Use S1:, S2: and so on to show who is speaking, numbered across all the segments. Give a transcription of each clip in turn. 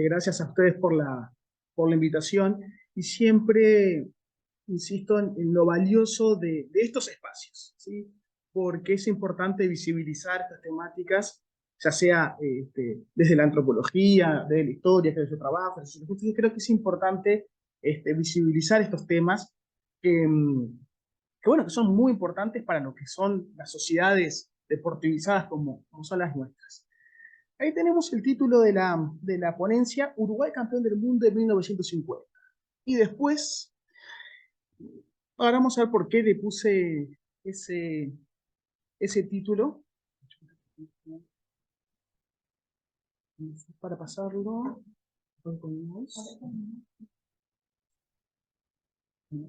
S1: Gracias a ustedes por la invitación y siempre insisto en lo valioso de estos espacios, ¿sí? Porque es importante visibilizar estas temáticas, ya sea desde la antropología, desde la historia, desde su trabajo. Entonces, creo que es importante visibilizar estos temas que, bueno, que son muy importantes para lo que son las sociedades deportivizadas como son las nuestras. Ahí tenemos el título de la ponencia, Uruguay campeón del mundo de 1950. Y después, ahora vamos a ver por qué le puse ese título. Para pasarlo.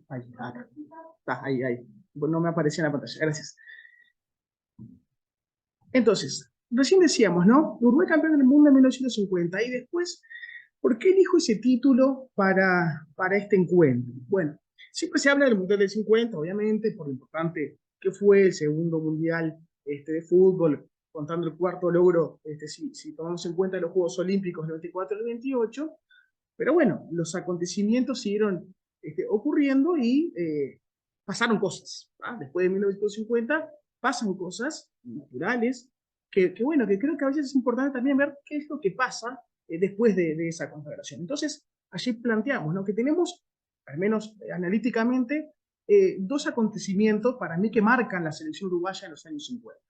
S1: Ahí, acá. Está, ahí. Bueno, no me aparecía en la pantalla, gracias. Entonces, recién decíamos, ¿no? Uruguay campeón del mundo en 1950. Y después, ¿por qué elijo ese título para este encuentro? Bueno, siempre se habla del Mundial del 50, obviamente, por lo importante que fue el segundo Mundial de fútbol, contando el cuarto logro, si tomamos en cuenta los Juegos Olímpicos del 24 y el 28, pero bueno, los acontecimientos siguieron ocurriendo y pasaron cosas. ¿Ah? Después de 1950 pasan cosas naturales bueno, que creo que a veces es importante también ver qué es lo que pasa después de esa confederación. Entonces, allí planteamos, ¿no? Que tenemos, al menos analíticamente, dos acontecimientos para mí que marcan la selección uruguaya en los años 50.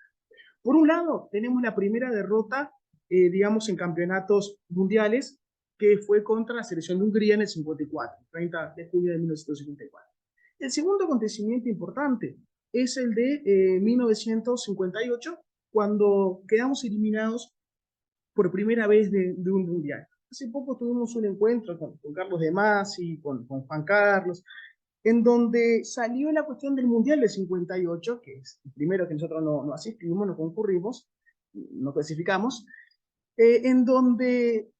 S1: Por un lado, tenemos la primera derrota, digamos, en campeonatos mundiales, que fue contra la selección de Hungría en el 54, 30 de julio de 1954. El segundo acontecimiento importante es el de 1958, cuando quedamos eliminados por primera vez de un mundial. Hace poco tuvimos un encuentro con Carlos de Masi, con Juan Carlos, en donde salió la cuestión del Mundial del 58, que es el primero que nosotros no asistimos, no concurrimos, no clasificamos, en donde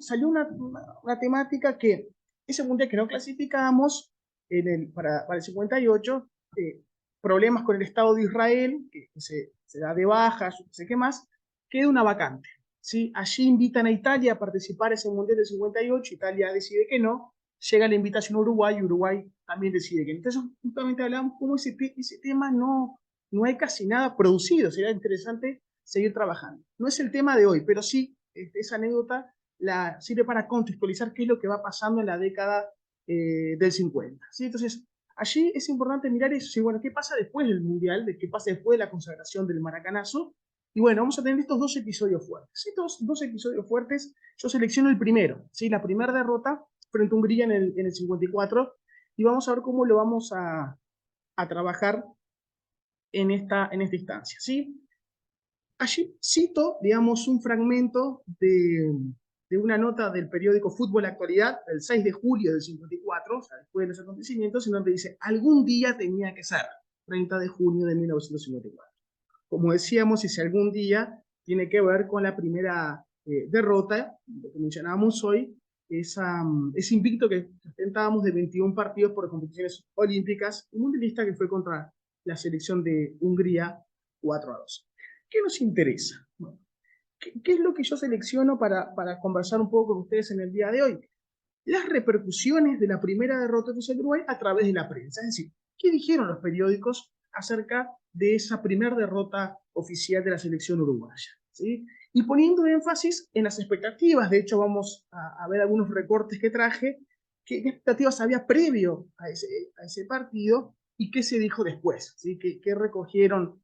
S1: salió una temática que ese Mundial que no clasificamos para el 58, problemas con el Estado de Israel, que se da de baja, no sé qué más, queda una vacante. ¿Sí? Allí invitan a Italia a participar en ese Mundial del 58, Italia decide que no, llega la invitación a Uruguay y Uruguay también decide que no. Entonces, justamente hablamos cómo ese tema no hay casi nada producido, sería interesante seguir trabajando. No es el tema de hoy, pero sí esa anécdota sirve para contextualizar qué es lo que va pasando en la década del 50. ¿Sí? Entonces, allí es importante mirar eso, ¿sí? Bueno, ¿qué pasa después del Mundial? ¿Qué pasa después de la consagración del Maracanazo? Y bueno, vamos a tener estos dos episodios fuertes. Estos dos episodios fuertes, yo selecciono el primero, ¿sí? La primera derrota frente a Hungría en el 54, y vamos a ver cómo lo vamos a trabajar en esta instancia, ¿sí? Allí cito, digamos, un fragmento de una nota del periódico Fútbol Actualidad, del 6 de julio del 54, o sea, después de los acontecimientos, en donde dice, algún día tenía que ser, 30 de junio de 1954. Como decíamos, ese algún día tiene que ver con la primera derrota, lo que mencionábamos hoy, ese invicto que ostentábamos de 21 partidos por competiciones olímpicas y mundialistas, que fue contra la selección de Hungría 4-2. ¿Qué nos interesa? Bueno, ¿qué es lo que yo selecciono para conversar un poco con ustedes en el día de hoy? Las repercusiones de la primera derrota de Uruguay a través de la prensa. Es decir, ¿qué dijeron los periódicos acerca de esa primera derrota oficial de la selección uruguaya? ¿Sí? Y poniendo énfasis en las expectativas. De hecho, vamos a ver algunos recortes que traje. ¿Qué expectativas había previo a ese partido y qué se dijo después? ¿Sí? ¿Qué recogieron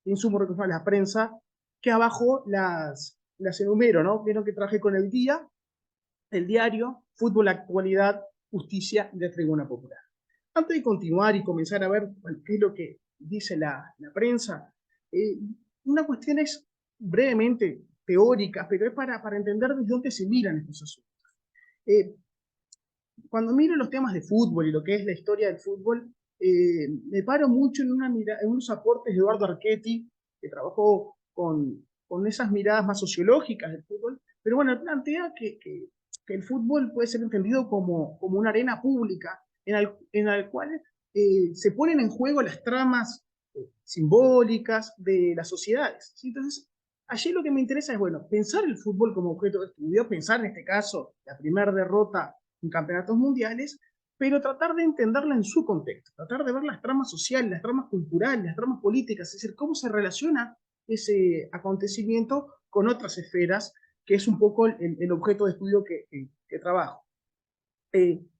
S1: insumos recogidos a la prensa? Que abajo las enumero, ¿no? Vieron que traje con el día, el diario, Fútbol Actualidad, Justicia y la Tribuna Popular. Antes de continuar y comenzar a ver qué es lo que dice la prensa, una cuestión es brevemente teórica, pero es para entender desde dónde se miran estos asuntos. Cuando miro los temas de fútbol y lo que es la historia del fútbol, me paro mucho en unos aportes de Eduardo Archetti, que trabajó con esas miradas más sociológicas del fútbol, pero bueno, él plantea que el fútbol puede ser entendido como una arena pública en la cual se ponen en juego las tramas simbólicas de las sociedades. ¿Sí? Entonces, allí lo que me interesa es, bueno, pensar el fútbol como objeto de estudio, pensar en este caso la primera derrota en campeonatos mundiales, pero tratar de entenderla en su contexto, tratar de ver las tramas sociales, las tramas culturales, las tramas políticas, es decir, cómo se relaciona ese acontecimiento con otras esferas, que es un poco el objeto de estudio que trabajo.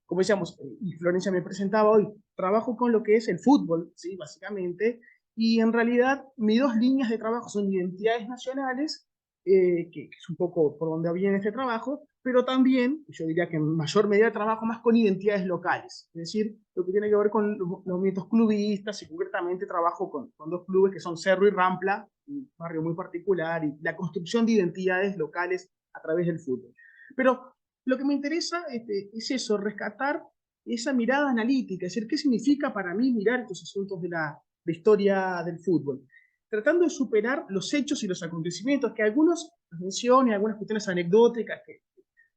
S1: Como decíamos, y Florencia me presentaba hoy, trabajo con lo que es el fútbol, ¿sí? Básicamente, y en realidad mis dos líneas de trabajo son identidades nacionales, que es un poco por donde viene este trabajo, pero también, yo diría que en mayor medida trabajo más con identidades locales, es decir, lo que tiene que ver con los movimientos clubistas, y concretamente trabajo con dos clubes que son Cerro y Rampla, un barrio muy particular, y la construcción de identidades locales a través del fútbol. Pero lo que me interesa es eso, rescatar esa mirada analítica, es decir, qué significa para mí mirar estos asuntos de la historia del fútbol, tratando de superar los hechos y los acontecimientos, que algunos mencionan, algunas cuestiones anecdóticas que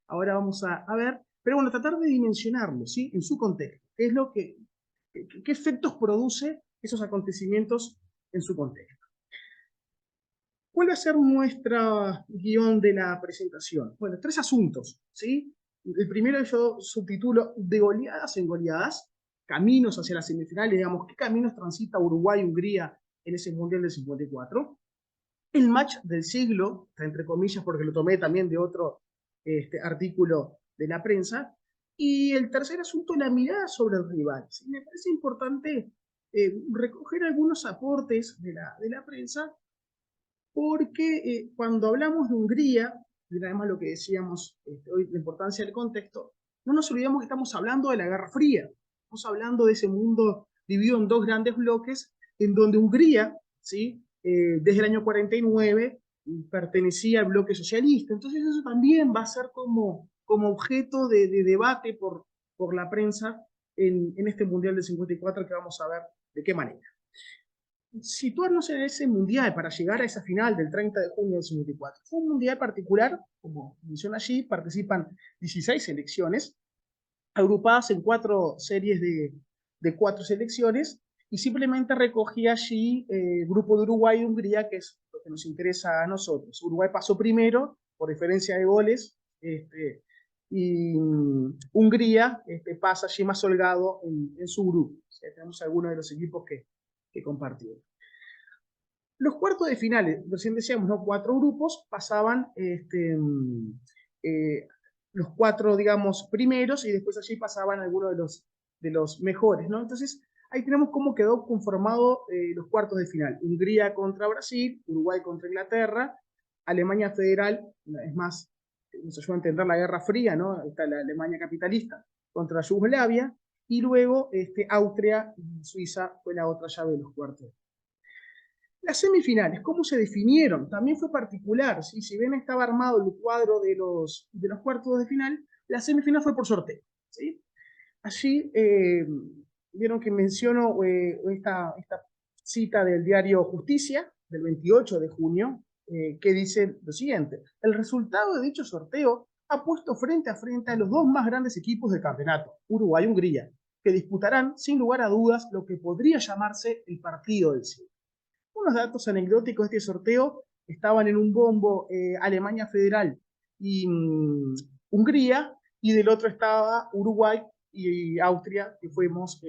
S1: ahora vamos a ver, pero bueno, tratar de dimensionarlo, ¿sí? En su contexto, qué es lo qué efectos produce esos acontecimientos en su contexto. ¿Cuál va a ser nuestra guión de la presentación? Bueno, tres asuntos, ¿sí? El primero yo subtitulo de goleadas en goleadas, caminos hacia las semifinales, digamos, qué caminos transita Uruguay y Hungría en ese Mundial del 54. El match del siglo, entre comillas, porque lo tomé también de otro artículo de la prensa. Y el tercer asunto, la mirada sobre el rival. ¿Sí? Me parece importante recoger algunos aportes de la prensa porque cuando hablamos de Hungría, y además lo que decíamos hoy, la importancia del contexto, no nos olvidemos que estamos hablando de la Guerra Fría, estamos hablando de ese mundo dividido en dos grandes bloques, en donde Hungría, ¿sí? Desde el año 49, pertenecía al bloque socialista, entonces eso también va a ser como objeto de debate por la prensa en este Mundial del 54 que vamos a ver de qué manera. Situarnos en ese mundial para llegar a esa final del 30 de junio del 54. Fue un mundial particular, como menciona allí, participan 16 selecciones, agrupadas en 4 series de 4 selecciones, y simplemente recogí allí el grupo de Uruguay y Hungría, que es lo que nos interesa a nosotros. Uruguay pasó primero, por diferencia de goles, y Hungría pasa allí más holgado en su grupo. O sea, tenemos algunos de los equipos que compartieron. Los cuartos de finales, recién decíamos, ¿no? 4 grupos pasaban los 4, digamos, primeros y después allí pasaban algunos de los mejores, ¿no? Entonces, ahí tenemos cómo quedó conformado los cuartos de final. Hungría contra Brasil, Uruguay contra Inglaterra, Alemania Federal, es más, nos ayuda a entender la Guerra Fría, ¿no? Está la Alemania capitalista contra Yugoslavia, y luego Austria y Suiza fue la otra llave de los cuartos. Las semifinales, ¿cómo se definieron? También fue particular, ¿sí? Si bien estaba armado el cuadro de los cuartos de final, la semifinal fue por sorteo, ¿sí? Allí vieron que menciono esta cita del diario Justicia, del 28 de junio, que dice lo siguiente: el resultado de dicho sorteo ha puesto frente a frente a los dos más grandes equipos del campeonato, Uruguay y Hungría, que disputarán sin lugar a dudas lo que podría llamarse el partido del siglo. Unos datos anecdóticos de este sorteo: estaban en un bombo Alemania Federal y Hungría, y del otro estaba Uruguay y Austria, que fuimos,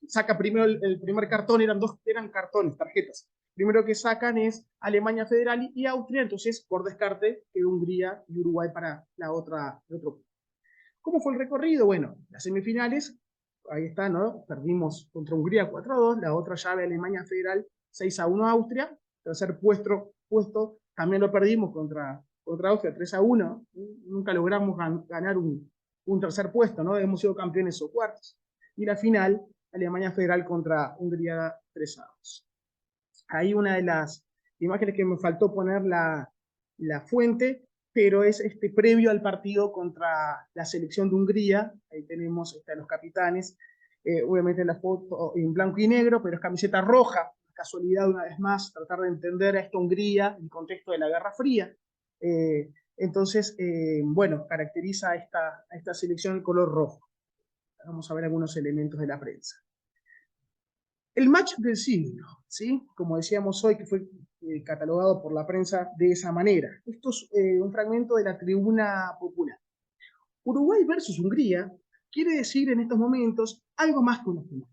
S1: saca primero el primer cartón, eran cartones, tarjetas. Primero que sacan es Alemania Federal y Austria, entonces por descarte quedó Hungría y Uruguay para el otro. ¿Cómo fue el recorrido? Bueno, las semifinales, ahí está, ¿no? Perdimos contra Hungría 4-2, la otra llave Alemania Federal 6-1 Austria, tercer puesto también lo perdimos contra Austria 3-1, nunca logramos ganar un tercer puesto, ¿no? Hemos sido campeones o cuartos. Y la final, Alemania Federal contra Hungría 3-2. Ahí una de las imágenes que me faltó poner la fuente, pero es previo al partido contra la selección de Hungría. Ahí tenemos a los capitanes, obviamente la foto en blanco y negro, pero es camiseta roja, casualidad una vez más, tratar de entender a esta Hungría en el contexto de la Guerra Fría. Entonces, bueno, caracteriza a esta selección el color rojo. Vamos a ver algunos elementos de la prensa. El match del siglo, ¿sí? Como decíamos hoy, que fue catalogado por la prensa de esa manera. Esto es un fragmento de la tribuna popular. Uruguay versus Hungría quiere decir en estos momentos algo más que una final.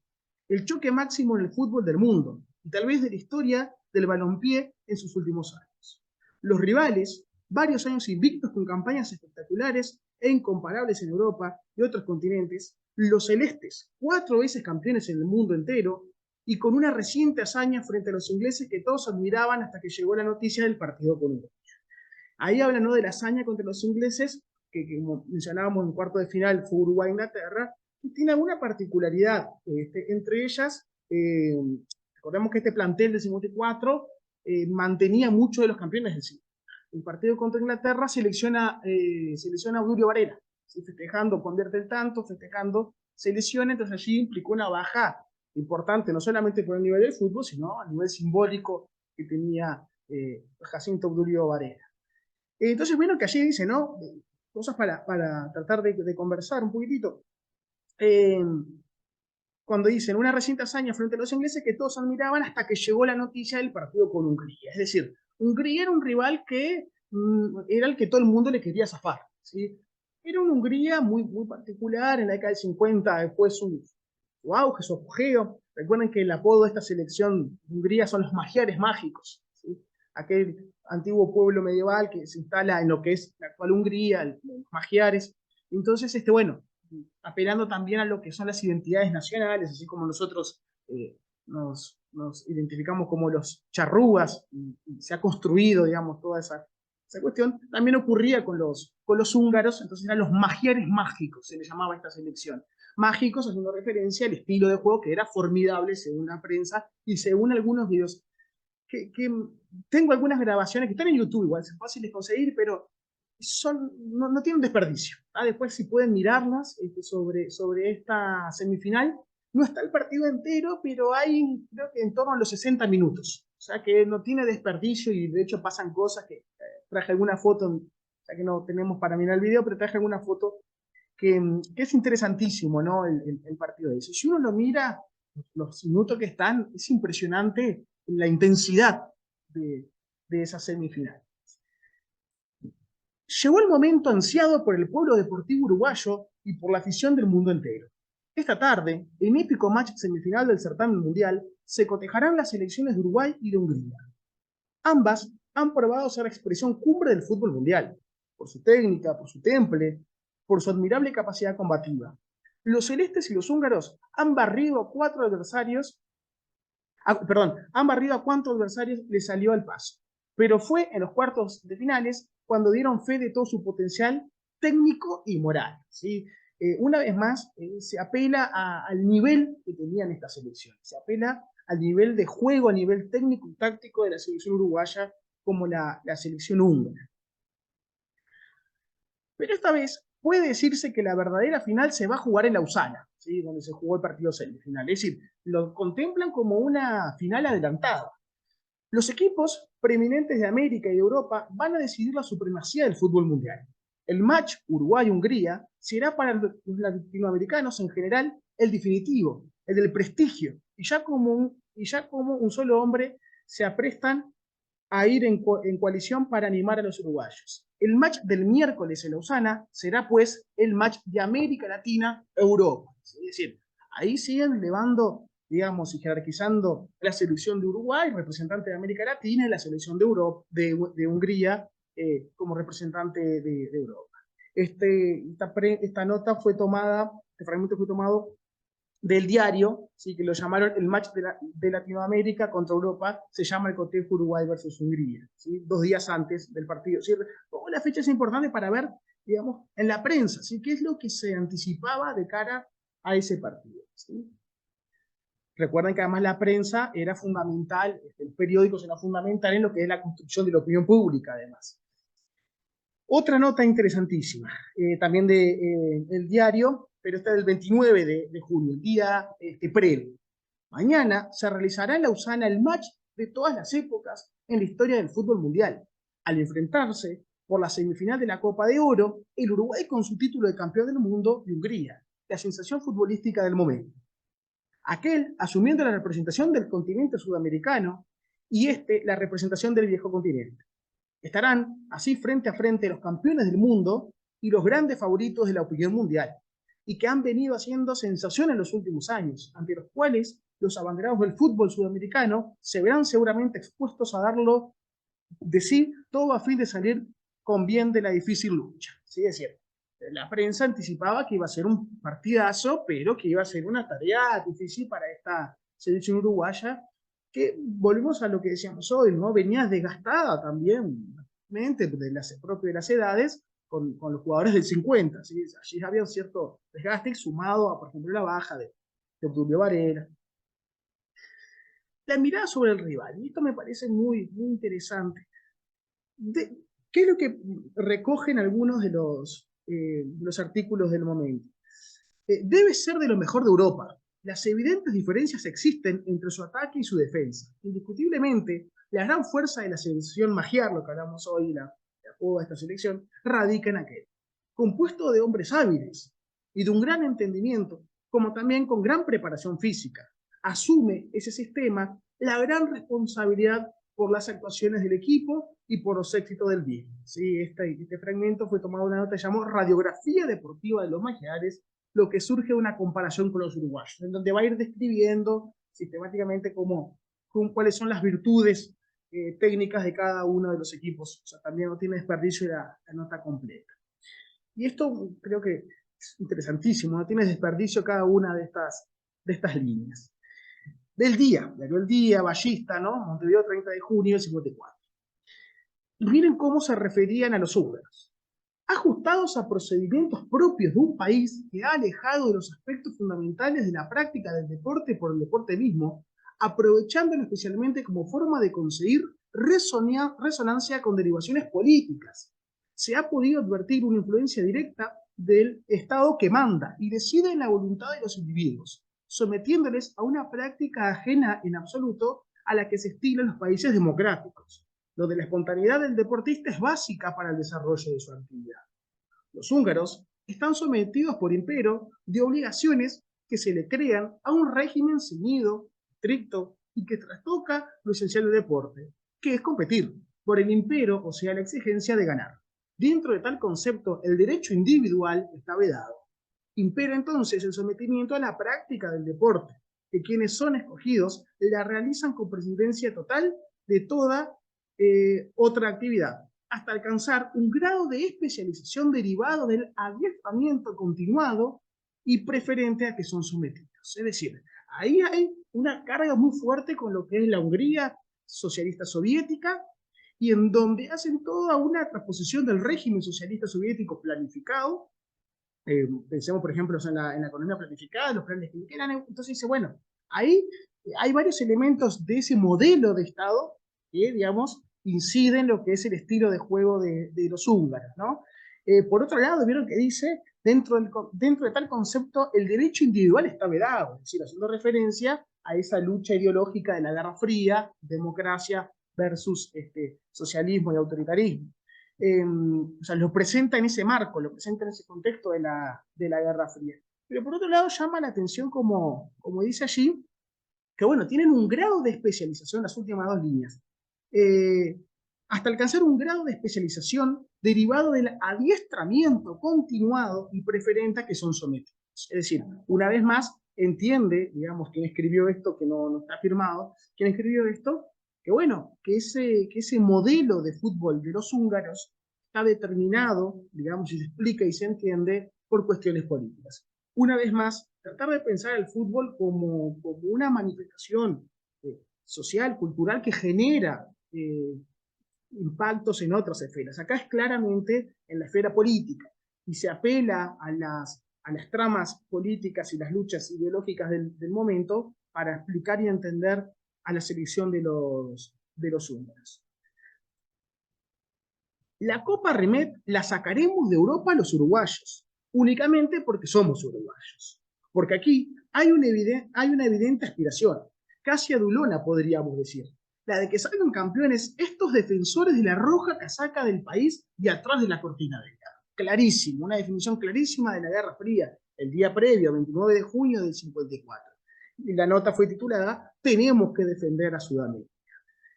S1: El choque máximo en el fútbol del mundo y tal vez de la historia del balompié en sus últimos años. Los rivales, varios años invictos con campañas espectaculares e incomparables en Europa y otros continentes, los celestes, 4 veces campeones en el mundo entero, y con una reciente hazaña frente a los ingleses que todos admiraban hasta que llegó la noticia del partido con Uruguay. Ahí hablan, ¿no?, de la hazaña contra los ingleses, que como mencionábamos en cuarto de final fue Uruguay-Inglaterra, y tiene alguna particularidad. Entre ellas, recordemos que este plantel de 54 mantenía muchos de los campeones del siglo. El partido contra Inglaterra selecciona a Obdulio Varela, ¿sí? Festejando, convierte el tanto, festejando, se lesiona, entonces allí implicó una baja importante, no solamente por el nivel del fútbol, sino a nivel simbólico que tenía Jacinto Obdulio Varela. Entonces, bueno, que allí dice, ¿no? Cosas para tratar de conversar un poquitito. Cuando dicen una reciente hazaña frente a los ingleses que todos admiraban hasta que llegó la noticia del partido con Hungría. Es decir, Hungría era un rival que era el que todo el mundo le quería zafar, ¿sí? Era una Hungría muy particular, en la década del 50, después su auge, su apogeo. Recuerden que el apodo de esta selección de Hungría son los magiares mágicos, ¿sí? Aquel antiguo pueblo medieval que se instala en lo que es la actual Hungría, los magiares. Entonces, bueno, apelando también a lo que son las identidades nacionales, así como nosotros nos identificamos como los charrúas, y se ha construido, digamos, toda esa cuestión, también ocurría con los húngaros, entonces eran los magiares mágicos, se les llamaba a esta selección. Mágicos haciendo referencia al estilo de juego que era formidable según la prensa y según algunos videos que tengo algunas grabaciones que están en YouTube, igual son fáciles de conseguir, pero no tienen desperdicio. Después, si pueden mirarlas sobre esta semifinal, no está el partido entero, pero hay, creo que en torno a los 60 minutos. O sea que no tiene desperdicio y de hecho pasan cosas que traje alguna foto, ya que no tenemos para mirar el video, pero traje alguna foto que es interesantísimo, ¿no? El partido de eso. Si uno lo mira, los minutos que están, es impresionante la intensidad de esa semifinal. Llegó el momento ansiado por el pueblo deportivo uruguayo y por la afición del mundo entero. Esta tarde, en épico match semifinal del certamen mundial, se cotejarán las selecciones de Uruguay y de Hungría. Ambas han probado ser la expresión cumbre del fútbol mundial, por su técnica, por su temple, por su admirable capacidad combativa. Los celestes y los húngaros han barrido a cuatro adversarios les salió al paso. Pero fue en los cuartos de finales cuando dieron fe de todo su potencial técnico y moral, ¿sí? Una vez más, se apela al nivel que tenían estas selecciones, se apela al nivel de juego, al nivel técnico y táctico de la selección uruguaya como la selección húngara. Pero esta vez puede decirse que la verdadera final se va a jugar en Lausana, ¿sí?, donde se jugó el partido semifinal. Es decir, lo contemplan como una final adelantada. Los equipos preeminentes de América y de Europa van a decidir la supremacía del fútbol mundial. El match Uruguay-Hungría será para los latinoamericanos en general el definitivo, el del prestigio, y ya como un solo hombre se aprestan a ir en coalición para animar a los uruguayos. El match del miércoles en Lausana será pues el match de América Latina-Europa. Es decir, ahí siguen elevando, digamos, y jerarquizando la selección de Uruguay, representante de América Latina, y la selección de Hungría como representante de Europa. Esta nota fue tomada, este fragmento fue tomado del diario, ¿sí?, que lo llamaron el match de Latinoamérica contra Europa, se llama el cotejo Uruguay versus Hungría, ¿sí?, 2 días antes del partido. ¿Sí? La fecha es importante para ver, digamos, en la prensa, ¿sí?, qué es lo que se anticipaba de cara a ese partido, ¿sí? Recuerden que además la prensa era fundamental, el periódico era fundamental en lo que es la construcción de la opinión pública, además. Otra nota interesantísima, también del diario, pero esta del 29 de junio, el día previo. Mañana se realizará en Lausana el match de todas las épocas en la historia del fútbol mundial, al enfrentarse por la semifinal de la Copa de Oro, el Uruguay con su título de campeón del mundo y Hungría, la sensación futbolística del momento. aquel asumiendo la representación del continente sudamericano y este la representación del viejo continente. Estarán así frente a frente los campeones del mundo y los grandes favoritos de la opinión mundial, y que han venido haciendo sensación en los últimos años, ante los cuales los abanderados del fútbol sudamericano se verán seguramente expuestos a darlo de sí todo a fin de salir con bien de la difícil lucha. ¿Sí? Es decir, la prensa anticipaba que iba a ser un partidazo, pero que iba a ser una tarea difícil para esta selección uruguaya, que volvemos a lo que decíamos hoy, ¿no? Venía desgastada también, propio de las edades, con los jugadores del 50. ¿Sí? Allí había un cierto desgaste sumado a, por ejemplo, la baja de Obdulio Varela. La mirada sobre el rival, y esto me parece muy, muy interesante. ¿Qué es lo que recogen algunos de los artículos del momento? Debe ser de lo mejor de Europa. Las evidentes diferencias existen entre su ataque y su defensa. Indiscutiblemente, la gran fuerza de la selección magiar, lo que hablamos hoy, la apodo de esta selección, radica en aquel. Compuesto de hombres hábiles y de un gran entendimiento, como también con gran preparación física. Asume ese sistema la gran responsabilidad por las actuaciones del equipo y por los éxitos del mismo. ¿Sí? Este fragmento fue tomado de una nota que se llamó Radiografía Deportiva de los Magiares, lo que surge de una comparación con los uruguayos, en donde va a ir describiendo sistemáticamente cuáles son las virtudes técnicas de cada uno de los equipos. O sea, también no tiene desperdicio la nota completa. Y esto creo que es interesantísimo, no tiene desperdicio cada una de estas líneas. Del día, diario El Día, Ballista, ¿no? Montevideo, 30 de junio del 54. Y miren cómo se referían a los húngaros. Ajustados a procedimientos propios de un país que ha alejado de los aspectos fundamentales de la práctica del deporte por el deporte mismo, aprovechándolo especialmente como forma de conseguir resonancia con derivaciones políticas. Se ha podido advertir una influencia directa del Estado que manda y decide en la voluntad de los individuos, sometiéndoles a una práctica ajena en absoluto a la que se estila en los países democráticos, donde la espontaneidad del deportista es básica para el desarrollo de su actividad. Los húngaros están sometidos por impero de obligaciones que se le crean a un régimen ceñido, estricto y que trastoca lo esencial del deporte, que es competir por el impero, o sea, la exigencia de ganar. Dentro de tal concepto, el derecho individual está vedado. Impera entonces el sometimiento a la práctica del deporte, que quienes son escogidos la realizan con presidencia total de toda otra actividad, hasta alcanzar un grado de especialización derivado del adiestramiento continuado y preferente a que son sometidos. Es decir, ahí hay una carga muy fuerte con lo que es la Hungría socialista soviética, y en donde hacen toda una transposición del régimen socialista soviético planificado. Pensemos, por ejemplo, en la economía planificada, los planes que quieran. Entonces dice, bueno, ahí hay varios elementos de ese modelo de Estado que, digamos, inciden en lo que es el estilo de juego de los húngaros, ¿no? Por otro lado, vieron que dice, dentro de tal concepto, el derecho individual está vedado, es decir, haciendo referencia a esa lucha ideológica de la Guerra Fría, democracia versus socialismo y autoritarismo. O sea, lo presenta en ese marco, lo presenta en ese contexto de la Guerra Fría. Pero por otro lado llama la atención, como dice allí, que bueno, tienen un grado de especialización en las últimas dos líneas, hasta alcanzar un grado de especialización derivado del adiestramiento continuado y preferente a que son sometidos. Es decir, una vez más, entiende, digamos, quien escribió esto, que no está firmado, quien escribió esto, que bueno, que ese modelo de fútbol de los húngaros está determinado, digamos, y se explica y se entiende por cuestiones políticas. Una vez más, tratar de pensar el fútbol como una manifestación social, cultural, que genera impactos en otras esferas. Acá es claramente en la esfera política, y se apela a las tramas políticas y las luchas ideológicas del momento para explicar y entender a la selección de los húngaros. La Copa Remet la sacaremos de Europa los uruguayos, únicamente porque somos uruguayos. Porque aquí hay una evidente aspiración, casi adulona podríamos decir, la de que salgan campeones estos defensores de la roja casaca del país y atrás de la cortina de guerra. Clarísimo, una definición clarísima de la Guerra Fría, el día previo, 29 de junio del 54. y la nota fue titulada Tenemos que defender a Sudamérica.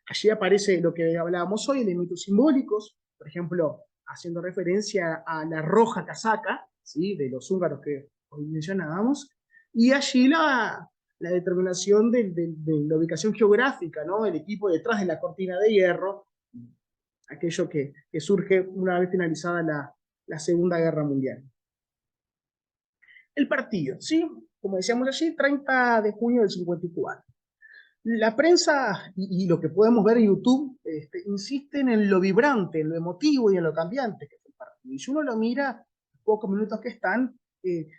S1: Allí aparece lo que hablábamos hoy, elementos simbólicos, por ejemplo, haciendo referencia a la roja casaca, ¿sí?, de los húngaros que hoy mencionábamos, y allí la determinación de la ubicación geográfica, ¿no?, el equipo detrás de la cortina de hierro, aquello que surge una vez finalizada la Segunda Guerra Mundial. El partido, ¿sí? Como decíamos allí, 30 de junio del 54. La prensa y lo que podemos ver en YouTube insisten en lo vibrante, en lo emotivo y en lo cambiante que fue el partido. Y si uno lo mira, los pocos minutos que están,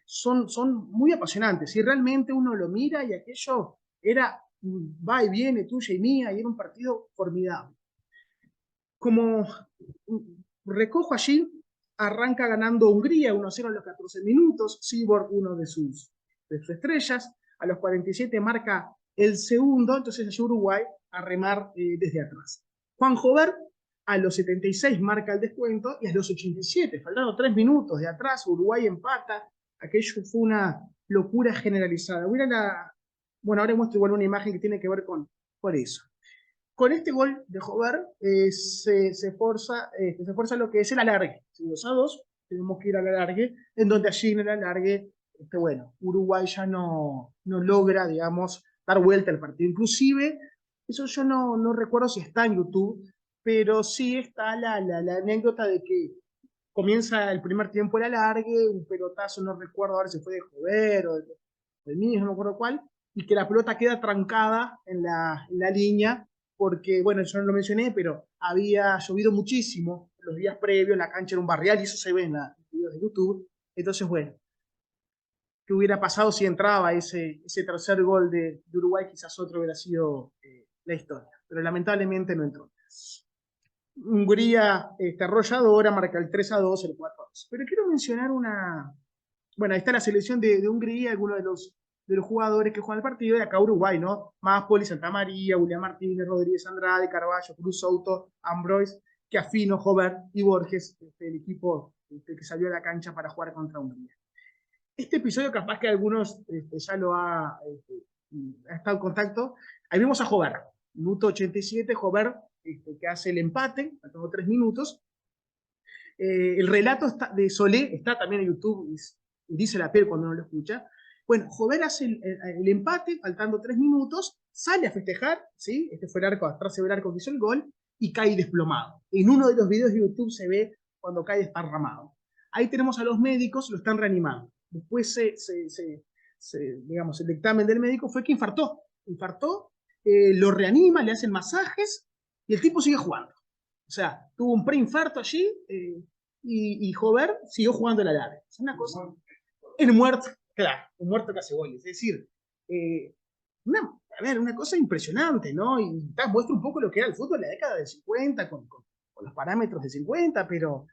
S1: son muy apasionantes. Y realmente uno lo mira y aquello era va y viene, tuya y mía, y era un partido formidable. Como recojo allí, arranca ganando Hungría 1-0 a los 14 minutos, Seaborg, uno de sus estrellas, a los 47 marca el segundo, entonces allí Uruguay a remar desde atrás. Juan Jover a los 76 marca el descuento y a los 87, faltando 3 minutos de atrás, Uruguay empata. Aquello fue una locura generalizada. Bueno, ahora muestro igual una imagen que tiene que ver con eso. Con este gol de Jover se forza lo que es el alargue. Si 2-2, tenemos que ir al alargue, en donde allí en el alargue, bueno, Uruguay ya no logra, digamos, dar vuelta al partido. Inclusive, eso yo no recuerdo si está en YouTube, pero sí está la anécdota de que comienza el primer tiempo el alargue, un pelotazo, no recuerdo ahora si fue de Jover o del mismo, no me acuerdo cuál, y que la pelota queda trancada en la línea, porque, bueno, yo no lo mencioné, pero había llovido muchísimo los días previos, la cancha era un barrial, y eso se ve en los videos de YouTube. Entonces, bueno, ¿qué hubiera pasado si entraba ese tercer gol de Uruguay? Quizás otro hubiera sido la historia, pero lamentablemente no entró. Hungría arrolladora, marca el 3-2, el 4-2. Pero quiero mencionar bueno, ahí está la selección de Hungría, algunos de los jugadores que juegan el partido, y acá Uruguay, ¿no? Máspoli, Santa María, William Martínez, Rodríguez Andrade, Carballo, Cruz Souto, Ambroise, Chiafino, Jover y Borges, el equipo que salió a la cancha para jugar contra Hungría. Este episodio capaz que algunos ya lo ha estado en contacto. Ahí vemos a Jover, minuto 87, Jover que hace el empate, a todos 3 minutos. El relato de Solé está también en YouTube, y dice la piel cuando uno lo escucha. Bueno, Jover hace el empate, faltando 3 minutos, sale a festejar, ¿sí? Este fue el arco, atrás se ve el arco que hizo el gol, y cae desplomado. En uno de los videos de YouTube se ve cuando cae desparramado. Ahí tenemos a los médicos, lo están reanimando. Después, digamos, el dictamen del médico fue que infartó. Lo reanima, le hacen masajes, y el tipo sigue jugando. O sea, tuvo un preinfarto allí, y Jover siguió jugando la larga. Es una cosa. El muerto, claro, un muerto que hace goles. Es decir, una cosa impresionante, ¿no? Y muestra un poco lo que era el fútbol en la década del 50, con los parámetros de 50, pero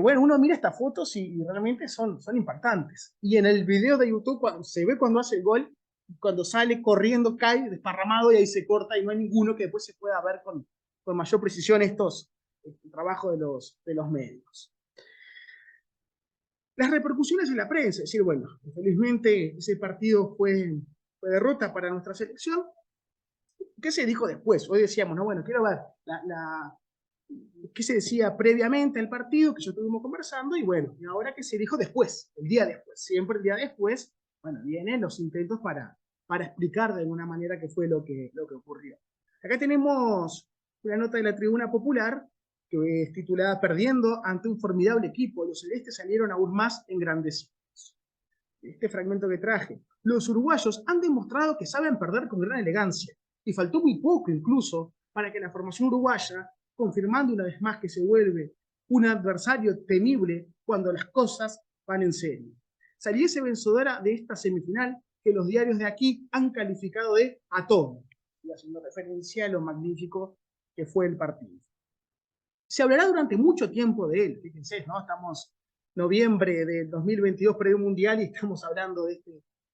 S1: bueno, uno mira estas fotos y realmente son impactantes. Y en el video de YouTube se ve cuando hace el gol, cuando sale corriendo, cae desparramado y ahí se corta, y no hay ninguno que después se pueda ver con mayor precisión el trabajo de los médicos. Las repercusiones en la prensa, es decir, bueno, felizmente ese partido fue derrota para nuestra selección. ¿Qué se dijo después? Hoy decíamos, no, bueno, quiero ver qué se decía previamente al partido, que ya estuvimos conversando, y bueno, y ahora qué se dijo después, el día después. Siempre el día después, bueno, vienen los intentos para explicar de alguna manera qué fue lo que ocurrió. Acá tenemos una nota de la Tribuna Popular, que es titulada Perdiendo ante un formidable equipo, los celestes salieron aún más engrandecidos. Este fragmento que traje: los uruguayos han demostrado que saben perder con gran elegancia, y faltó muy poco incluso para que la formación uruguaya, confirmando una vez más que se vuelve un adversario temible cuando las cosas van en serio, saliese vencedora de esta semifinal que los diarios de aquí han calificado de atómico, haciendo referencia a lo magnífico que fue el partido. Se hablará durante mucho tiempo de él, fíjense, ¿no? Estamos noviembre del 2022, previo mundial, y estamos hablando de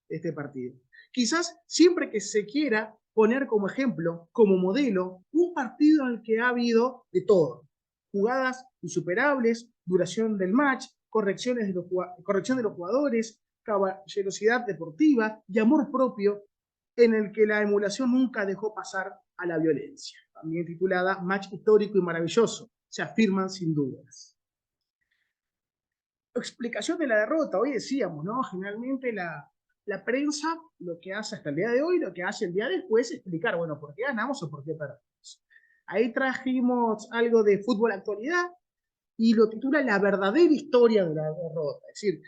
S1: este partido. Quizás siempre que se quiera poner como ejemplo, como modelo, un partido en el que ha habido de todo: jugadas insuperables, duración del match, corrección de los jugadores, caballerosidad deportiva y amor propio en el que la emulación nunca dejó pasar a la violencia. También titulada Match histórico y maravilloso, se afirman sin dudas. Explicación de la derrota, hoy decíamos, ¿no? Generalmente la prensa lo que hace hasta el día de hoy, lo que hace el día después es explicar, bueno, por qué ganamos o por qué perdimos. Ahí trajimos algo de fútbol actualidad y lo titula La verdadera historia de la derrota. Es decir,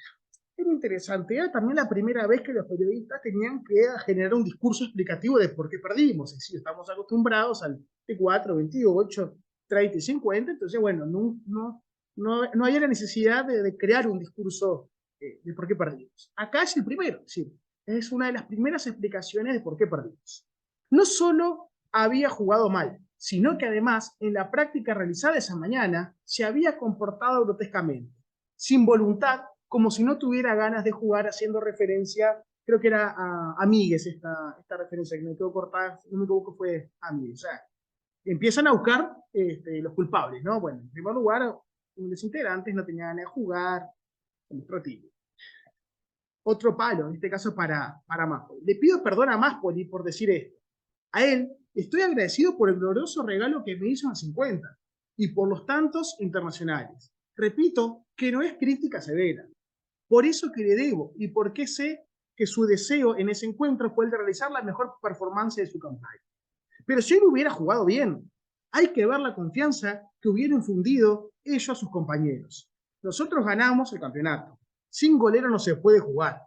S1: era interesante, era también la primera vez que los periodistas tenían que generar un discurso explicativo de por qué perdimos. Es decir, estamos acostumbrados al 24, 28, 30 y 50, entonces, bueno, no había la necesidad de crear un discurso de por qué perdimos. Acá es el primero, es decir, es una de las primeras explicaciones de por qué perdimos. No solo había jugado mal, sino que además en la práctica realizada esa mañana se había comportado grotescamente, sin voluntad, como si no tuviera ganas de jugar, haciendo referencia, creo que era a Míguez esta referencia, que me quedó cortada, no me equivoco, fue a Míguez. O sea, empiezan a buscar los culpables, ¿no? Bueno, en primer lugar, los integrantes no tenían ganas de jugar, otro tipo. Otro palo, en este caso para Máspoli. Le pido perdón a Máspoli por decir esto. A él estoy agradecido por el glorioso regalo que me hizo en 50 y por los tantos internacionales. Repito que no es crítica severa. Por eso que le debo y porque sé que su deseo en ese encuentro fue el de realizar la mejor performance de su campaña. Pero si él hubiera jugado bien, hay que ver la confianza que hubieran infundido ellos a sus compañeros. Nosotros ganamos el campeonato. Sin golero no se puede jugar.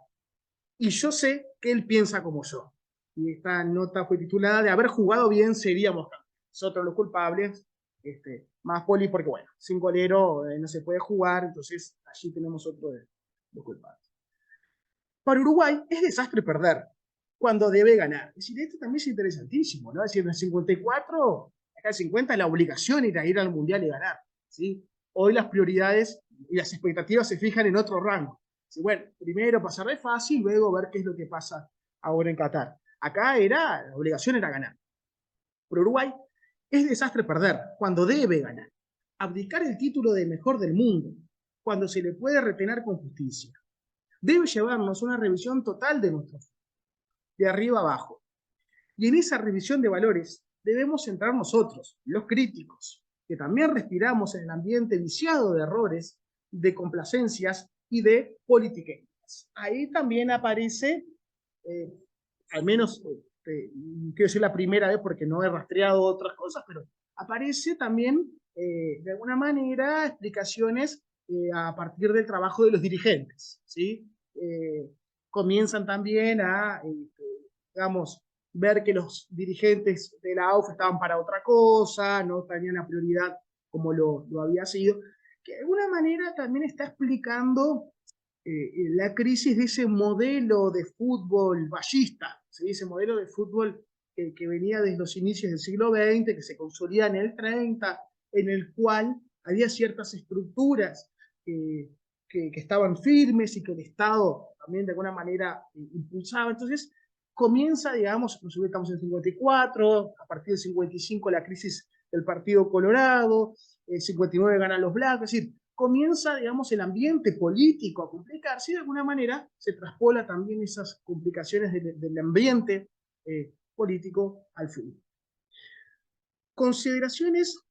S1: Y yo sé que él piensa como yo. Y esta nota fue titulada De haber jugado bien seríamos campeones. Nosotros los culpables, Máspoli, porque bueno, sin golero no se puede jugar, entonces allí tenemos otro de los culpables. Para Uruguay es desastre perder cuando debe ganar. Es decir, esto también es interesantísimo, ¿no? Es decir, en el 54, acá en el 50, la obligación era ir al Mundial y ganar, ¿sí? Hoy las prioridades y las expectativas se fijan en otro rango. ¿Sí? Bueno, primero pasar de fácil, luego ver qué es lo que pasa ahora en Qatar. Acá la obligación era ganar. Por Uruguay es desastre perder cuando debe ganar. Abdicar el título de mejor del mundo cuando se le puede retener con justicia. Debe llevarnos una revisión total de nuestro fútbol, de arriba abajo. Y en esa revisión de valores debemos entrar nosotros, los críticos, que también respiramos en el ambiente viciado de errores, de complacencias y de politiquerías. Ahí también aparece, al menos quiero decir la primera vez porque no he rastreado otras cosas, pero aparece también de alguna manera explicaciones a partir del trabajo de los dirigentes, ¿sí? Comienzan también a, digamos, ver que los dirigentes de la AUF estaban para otra cosa, no tenían la prioridad como lo había sido, que de alguna manera también está explicando la crisis de ese modelo de fútbol ballista, ¿sí? Ese modelo de fútbol que venía desde los inicios del siglo XX, que se consolida en el 30, en el cual había ciertas estructuras que estaban firmes y que el Estado también de alguna manera impulsaba. Entonces comienza, digamos, nosotros estamos en el 54, a partir del 55 la crisis del Partido Colorado, 59 ganan los blancos, es decir, comienza, digamos, el ambiente político a complicarse y de alguna manera se traspola también esas complicaciones del ambiente político al fútbol. Consideraciones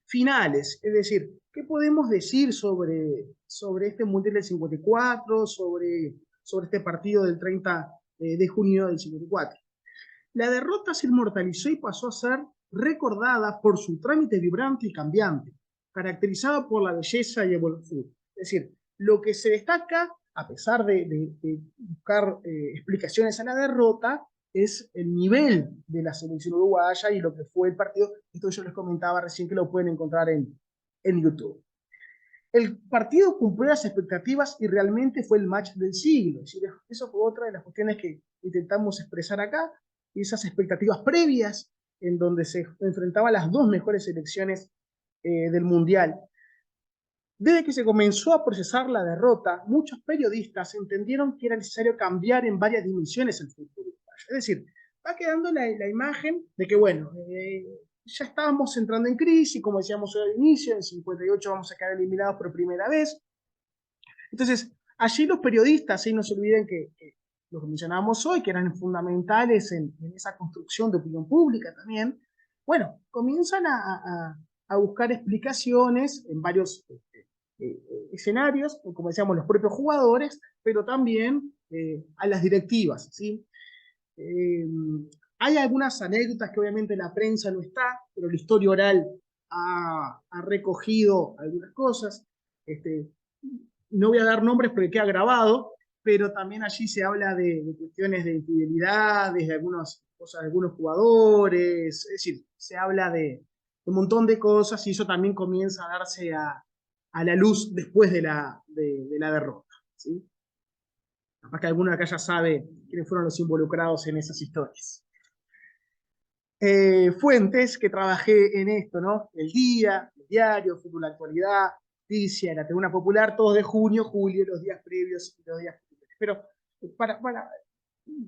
S1: finales, es decir, ¿qué podemos decir sobre este Mundial del 54, sobre este partido del 30 de junio del 54? La derrota se inmortalizó y pasó a ser recordada por su trámite vibrante y cambiante, caracterizado por la belleza y el buen fútbol. Es decir, lo que se destaca, a pesar de buscar explicaciones a la derrota, es el nivel de la selección uruguaya y lo que fue el partido. Esto yo les comentaba recién, que lo pueden encontrar en YouTube. El partido cumplió las expectativas y realmente fue el match del siglo. Es decir, eso fue otra de las cuestiones que intentamos expresar acá, esas expectativas previas en donde se enfrentaban las dos mejores selecciones del Mundial. Desde que se comenzó a procesar la derrota, muchos periodistas entendieron que era necesario cambiar en varias dimensiones el fútbol uruguayo. Es decir, va quedando la imagen de que, bueno, ya estábamos entrando en crisis, como decíamos al inicio, en 58 vamos a quedar eliminados por primera vez. Entonces, allí los periodistas, no se olviden que lo que mencionábamos hoy, que eran fundamentales en esa construcción de opinión pública también, bueno, comienzan a buscar explicaciones en varios escenarios, como decíamos, los propios jugadores, pero también a las directivas, ¿sí? Eh, Hay algunas anécdotas que obviamente la prensa no está, pero la historia oral ha recogido algunas cosas. Este, no voy a dar nombres porque queda grabado, pero también allí se habla de cuestiones de infidelidades, de algunas cosas de algunos jugadores, es decir, se habla de un montón de cosas y eso también comienza a darse a la luz después de la derrota, ¿sí? Capaz que alguno de acá ya sabe quiénes fueron los involucrados en esas historias. Fuentes, que trabajé en esto, ¿no? El Día, el Diario, Fútbol Actualidad, Noticia, la Tribuna Popular, todos de junio, julio, los días previos y los días posteriores. Pero para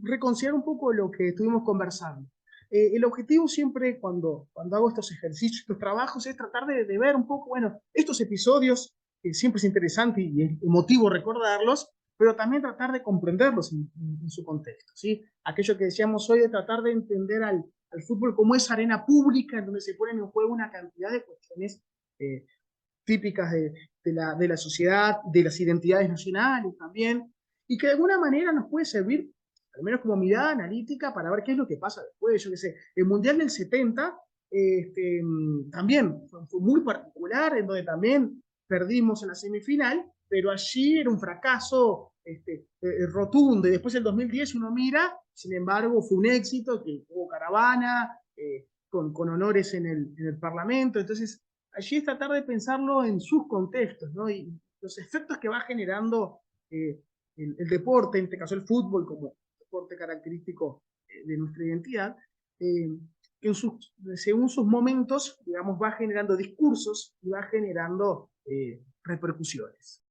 S1: reconciliar un poco lo que estuvimos conversando, el objetivo siempre cuando hago estos ejercicios, estos trabajos, es tratar de ver un poco, bueno, estos episodios, que siempre es interesante y es emotivo recordarlos, pero también tratar de comprenderlos en su contexto, ¿sí? Aquello que decíamos hoy de tratar de entender al fútbol como esa arena pública en donde se ponen en juego una cantidad de cuestiones eh, típicas de la sociedad, de las identidades nacionales también, y que de alguna manera nos puede servir, al menos como mirada analítica, para ver qué es lo que pasa después. Yo qué sé, el Mundial del 70 también fue muy particular, en donde también perdimos en la semifinal, pero allí era un fracaso rotundo. Y después el 2010 uno mira, sin embargo, fue un éxito, que hubo caravana, con honores en el Parlamento. Entonces, allí es tratar de pensarlo en sus contextos, ¿no? Y los efectos que va generando el deporte, en este caso el fútbol, como deporte característico de nuestra identidad, según sus momentos, digamos, va generando discursos y va generando repercusiones.